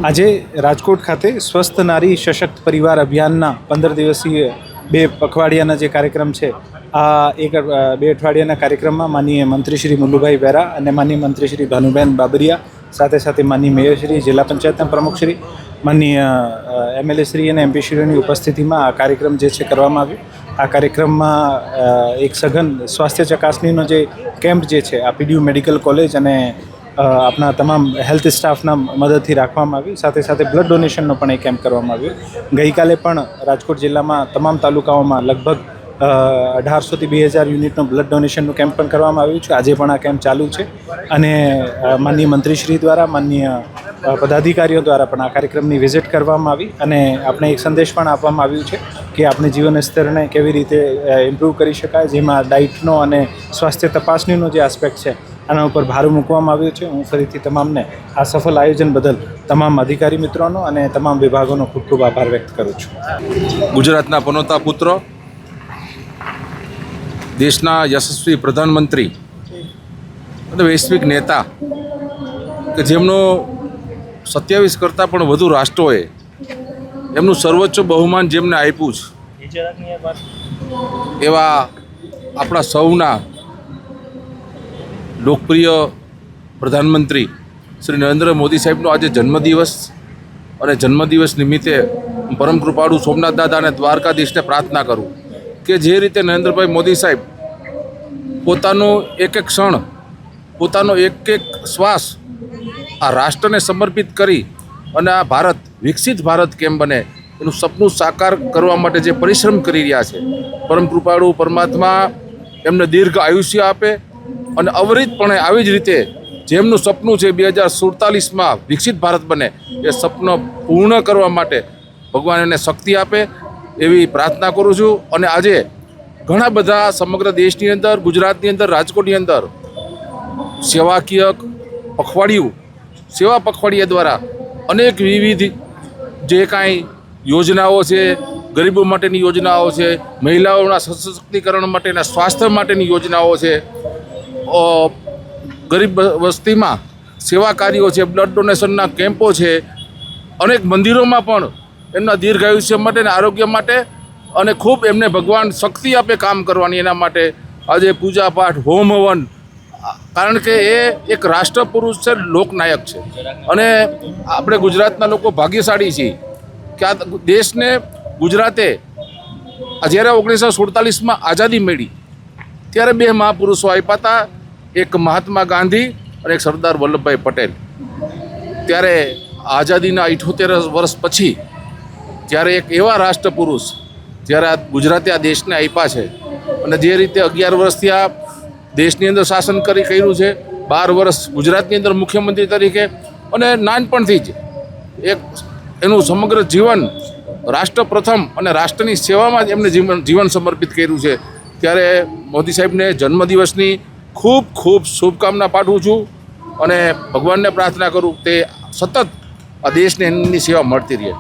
આજે રાજકોટ ખાતે સ્વસ્થ નારી સશક્ત પરિવાર અભિયાનના 15 દિવસીય 2 પખવાડિયાના જે કાર્યક્રમ છે આ 2 અઠવાડિયાના કાર્યક્રમમાં માનનીય મંત્રી શ્રી મુલ્લુભાઈ બેરા અને માનનીય મંત્રી શ્રી ભાનુબેન બાબરિયા સાથે સાથે માનનીય મેયરશ્રી, જિલ્લા પંચાયતના પ્રમુખશ્રી, માનનીય એમએલએ શ્રી અને એમપી શ્રીઓની ઉપસ્થિતિમાં આ કાર્યક્રમ જે છે કરવામાં આવ્યો। આ કાર્યક્રમમાં એક સઘન સ્વાસ્થ્ય ચકાસણીનો જે કેમ્પ જે છે આ પીડીયુ મેડિકલ કોલેજ અને આપણા તમામ હેલ્થ સ્ટાફના મદદથી રાખવામાં આવી। સાથે સાથે બ્લડ ડોનેશનનો પણ એક કેમ્પ કરવામાં આવ્યો। ગઈકાલે પણ રાજકોટ જિલ્લામાં તમામ તાલુકાઓમાં લગભગ 1800 થી 2000 યુનિટનો બ્લડ ડોનેશનનું કેમ્પ પણ કરવામાં આવ્યું છે। આજે પણ આ કેમ્પ ચાલુ છે અને માનનીય મંત્રીશ્રી દ્વારા, માનનીય પદાધિકારીઓ દ્વારા પણ આ કાર્યક્રમની વિઝિટ કરવામાં આવી અને આપણે એક સંદેશ પણ આપવામાં આવ્યું છે કે આપણે જીવન સ્તરને કેવી રીતે ઇમ્પ્રૂવ કરી શકાય, જેમાં ડાયટનો અને સ્વાસ્થ્ય તપાસણીનો જે આસ્પેક્ટ છે આના ઉપર ભાર મૂકવામાં આવ્યો છે। હું ફરીથી તમામને આ સફળ આયોજન બદલ તમામ અધિકારી મિત્રોનો અને તમામ વિભાગોનો ખૂબ ખૂબ આભાર વ્યક્ત કરું છું। ગુજરાતના પનોતા પુત્ર, દેશના યશસ્વી પ્રધાનમંત્રી અને વૈશ્વિક નેતા કે જેમનો 27 કરતાં પણ વધુ રાષ્ટ્રોએ એમનું સર્વોચ્ચ બહુમાન જેમને આપ્યું છે એવા આપણા સૌના લોકપ્રિય પ્રધાનમંત્રી શ્રી નરેન્દ્ર મોદી સાહેબનો આજે જન્મદિવસ અને જન્મદિવસ નિમિત્તે પરમ કૃપાળુ સોમનાથ દાદા અને દ્વારકાધીશને પ્રાર્થના કરું કે જે રીતે નરેન્દ્રભાઈ મોદી સાહેબ પોતાનો એક એક ક્ષણ, પોતાનો એક એક શ્વાસ આ રાષ્ટ્રને સમર્પિત કરી અને આ ભારત વિકસિત ભારત કેમ બને એનું સપનું સાકાર કરવા માટે જે પરિશ્રમ કરી રહ્યા છે, પરમ કૃપાળુ પરમાત્મા એમને દીર્ઘ આયુષ્ય આપે અને અવિરતપણે આવી જ રીતે જેમનું સપનું છે 2047માં વિકસિત ભારત બને એ સપનું પૂર્ણ કરવા માટે ભગવાન એને શક્તિ આપે એવી પ્રાર્થના કરું છું। અને આજે ઘણા બધા સમગ્ર દેશની અંદર, ગુજરાતની અંદર, રાજકોટની અંદર સેવાકીય સેવા પખવાડિયા દ્વારા અનેક વિવિધ જે કાંઈ યોજનાઓ છે, ગરીબો માટેની યોજનાઓ છે, મહિલાઓના સશક્તિકરણ માટેના સ્વાસ્થ્ય માટેની યોજનાઓ છે, ગરીબ વસ્તીમાં સેવા કાર્યો છે, બ્લડ ડોનેશનના કેમ્પો છે, અનેક મંદિરોમાં પણ એમના દીર્ઘાયુષ્ય માટે અને આરોગ્ય માટે અને ખૂબ એમને ભગવાન શક્તિ આપે કામ કરવાની એના માટે આજે પૂજા પાઠ, હોમ હવન, કારણ કે એ એક રાષ્ટ્ર પુરુષ છે, લોકનાયક છે અને આપણે ગુજરાતના લોકો ભાગ્યશાળી છીએ કે આ દેશને ગુજરાતે જ્યારે 1947માં આઝાદી મળી ત્યારે 2 મહાપુરુષો આપ્યા હતા, એક મહાત્મા ગાંધી અને એક સરદાર વલ્લભભાઈ પટેલ। ત્યારે આઝાદીના 78 વર્ષ પછી જ્યારે એક એવા રાષ્ટ્ર પુરુષ જ્યારે આ ગુજરાતે આ દેશને આપ્યા છે અને જે રીતે 11 વર્ષથી આ દેશની અંદર શાસન કર્યું છે, 12 વર્ષ ગુજરાતની અંદર મુખ્યમંત્રી તરીકે અને નાનપણથી જ એક એનું સમગ્ર જીવન રાષ્ટ્ર પ્રથમ અને રાષ્ટ્રની સેવામાં જ એમને જીવન સમર્પિત કર્યું છે। ત્યારે મોદી સાહેબને જન્મદિવસની ખૂબ ખૂબ શુભકામના પાઠવું છું અને ભગવાનને પ્રાર્થના કરું તે સતત આ દેશને એમની સેવા મળતી રહે।